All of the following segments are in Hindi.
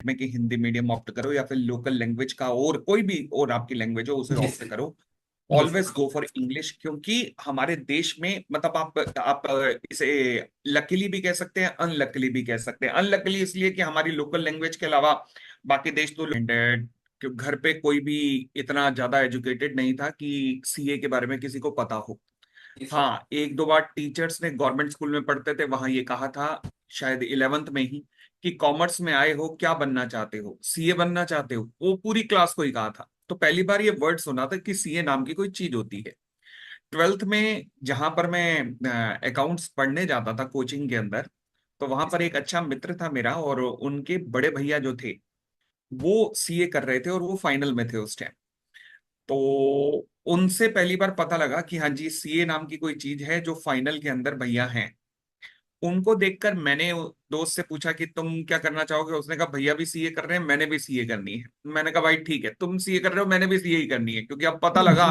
में कि हिंदी मीडियम ऑप्ट करो या फिर लोकल लैंग्वेज का और कोई भी और आपकी लैंग्वेज हो उसे जी ऑप्ट सर। करो। जी always sir. Go for English, क्योंकि हमारे देश में मतलब आप इसे लकीली भी कह सकते हैं, अनलकीली भी कह सकते हैं। अनलकीली इसलिए कि हमारी लोकल लैंग्वेज के अलावा बाकी देश तो कि घर पे कोई भी इतना ज्यादा एजुकेटेड नहीं था कि सीए के बारे में किसी को पता हो। जी सर। हाँ, एक दो बार टीचर्स ने गवर्नमेंट स्कूल में पढ़ते थे वहां ये कहा था, शायद 11th में ही, कि कॉमर्स में आए हो क्या बनना चाहते हो, सीए बनना चाहते हो। वो पूरी क्लास को ही कहा था। तो पहली बार ये वर्ड सुना था कि सीए नाम की कोई चीज होती है। 12th में जहां पर मैं अकाउंट्स पढ़ने जाता था कोचिंग के अंदर, तो वहां जी पर सर। एक अच्छा मित्र था मेरा, और उनके बड़े भैया जो थे वो सीए कर रहे थे और वो फाइनल में थे उस टाइम। तो उनसे पहली बार पता लगा कि हाँ जी, सीए नाम की कोई चीज है जो फाइनल के अंदर भैया हैं। उनको देखकर मैंने दोस्त से पूछा कि तुम क्या करना चाहोगे। उसने कहा भैया भी सीए कर रहे हैं, मैंने भी सीए करनी है। मैंने कहा भाई ठीक है, तुम सीए कर रहे हो, मैंने भी सीए ही करनी है, क्योंकि अब पता लगा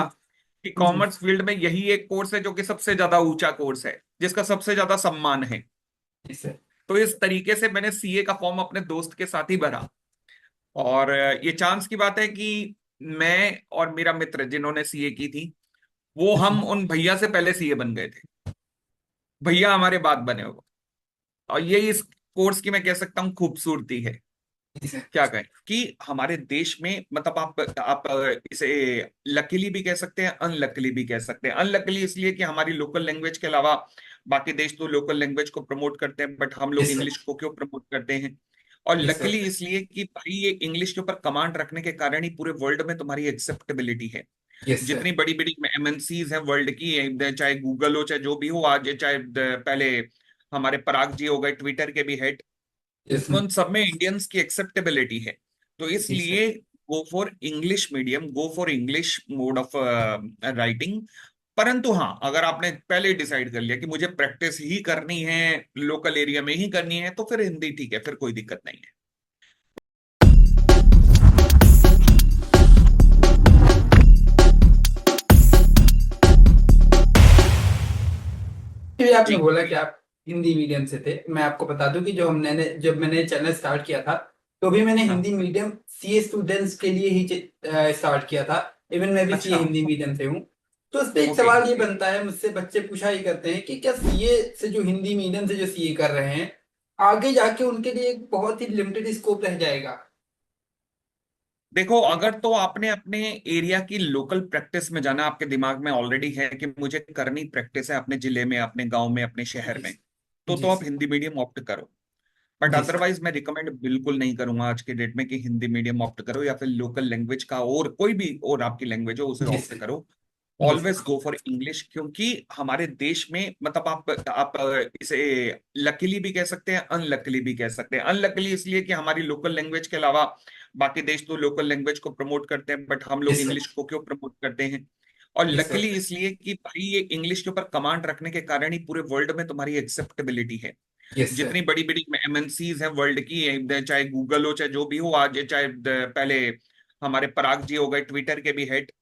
कि जी कॉमर्स फील्ड में यही एक कोर्स है जो कि सबसे ज्यादा ऊंचा कोर्स है, जिसका सबसे ज्यादा सम्मान है। जी सर। तो इस तरीके से मैंने सीए का फॉर्म अपने दोस्त के साथ ही भरा। और ये चांस की बात है कि मैं और मेरा मित्र जिन्होंने सीए की थी, वो हम उन भैया से पहले सीए बन गए थे। भैया हमारे बाद बने हो। और यही इस कोर्स की मैं कह सकता हूँ खूबसूरती है। जी सर। क्या कहें कि हमारे देश में मतलब आप इसे लकीली भी कह सकते हैं, अनलकीली भी कह सकते हैं। अनलकीली इसलिए कि हमारी लोकल लैंग्वेज के अलावा बाकी देश तो लोकल लैंग्वेज को प्रमोट करते हैं, बट हम लोग यस सर। इंग्लिश को क्यों प्रमोट करते हैं। और यस सर। लकीली इसलिए कि भाई ये इंग्लिश के ऊपर कमांड रखने के कारण ही पूरे वर्ल्ड में तुम्हारी एक्सेप्टेबिलिटी है। Yes sir. जितनी बड़ी बड़ी एमएनसीज हैं वर्ल्ड की, चाहे गूगल हो चाहे जो भी हो आज, चाहे पहले हमारे पराग जी हो गए ट्विटर के भी हेड, यस सर। उन सब में इंडियंस की एक्सेप्टेबिलिटी है। तो जी सर। इसलिए गो for English medium, go for English mode of writing. परंतु हाँ, अगर आपने पहले डिसाइड कर लिया कि मुझे प्रैक्टिस ही करनी है, लोकल एरिया में ही करनी है, तो फिर हिंदी ठीक है, फिर कोई दिक्कत नहीं है। फिर आपने जी बोला कि आप हिंदी मीडियम से थे। मैं आपको बता दूं कि जब मैंने चैनल स्टार्ट किया था, तो भी मैंने हाँ। हिंदी मीडियम सीए स्टूडेंट्स के लिए ही स्टार्ट किया था। इवन मैं भी सीए अच्छा। हिंदी मीडियम से हूँ। तो उस पे एक ओके सवाल ये ओके। बनता है, मुझसे बच्चे पूछा ही करते हैं कि क्या सीए से जो हिंदी मीडियम से जो सीए कर रहे हैं, आगे जाके उनके लिए एक बहुत ही लिमिटेड स्कोप रह जाएगा। देखो, अगर तो आपने अपने एरिया की लोकल प्रैक्टिस में जाना, आपके दिमाग में ऑलरेडी है कि मुझे करनी प्रैक्टिस है अपने जिले में, अपने गांव में, अपने शहर जी में, तो जी आप हिंदी मीडियम ऑप्ट करो। But ji sir. अदरवाइज मैं रिकमेंड बिल्कुल नहीं करूंगा आज के डेट में कि हिंदी मीडियम ऑप्ट करो या फिर लोकल लैंग्वेज का और कोई भी और आपकी लैंग्वेज हो उसे जी ऑप्ट सर। करो। जी always sir. Go for English, क्योंकि हमारे देश में मतलब आप इसे लकीली भी कह सकते हैं, अनलकीली भी कह सकते हैं। अनलकीली इसलिए कि हमारी लोकल लैंग्वेज के अलावा बाकी देश तो लोकल लैंग्वेज को प्रमोट करते हैं, बट हम लोग यस सर। इंग्लिश को क्यों प्रमोट करते हैं। और यस सर। लकीली इसलिए कि भाई ये इंग्लिश के ऊपर कमांड रखने के कारण ही पूरे वर्ल्ड में तुम्हारी एक्सेप्टेबिलिटी है। Yes sir. जितनी बड़ी बड़ी एमएनसीज हैं वर्ल्ड की, चाहे गूगल हो चाहे जो भी हो आज, चाहे पहले हमारे पराग जी हो गए ट्विटर के भी हेड,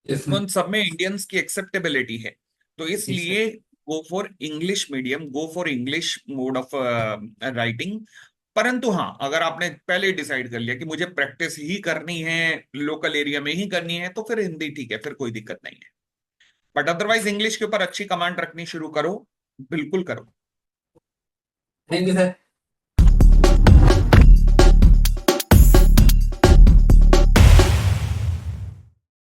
यस सर। उन सब में इंडियंस की एक्सेप्टेबिलिटी है। तो जी सर। इसलिए गो for English medium, go for English mode of writing. परंतु हाँ, अगर आपने पहले डिसाइड कर लिया कि मुझे प्रैक्टिस ही करनी है, लोकल एरिया में ही करनी है, तो फिर हिंदी ठीक है, फिर कोई दिक्कत नहीं है। बट अदरवाइज इंग्लिश के ऊपर अच्छी कमांड रखनी शुरू करो, बिल्कुल करो। Thank you sir.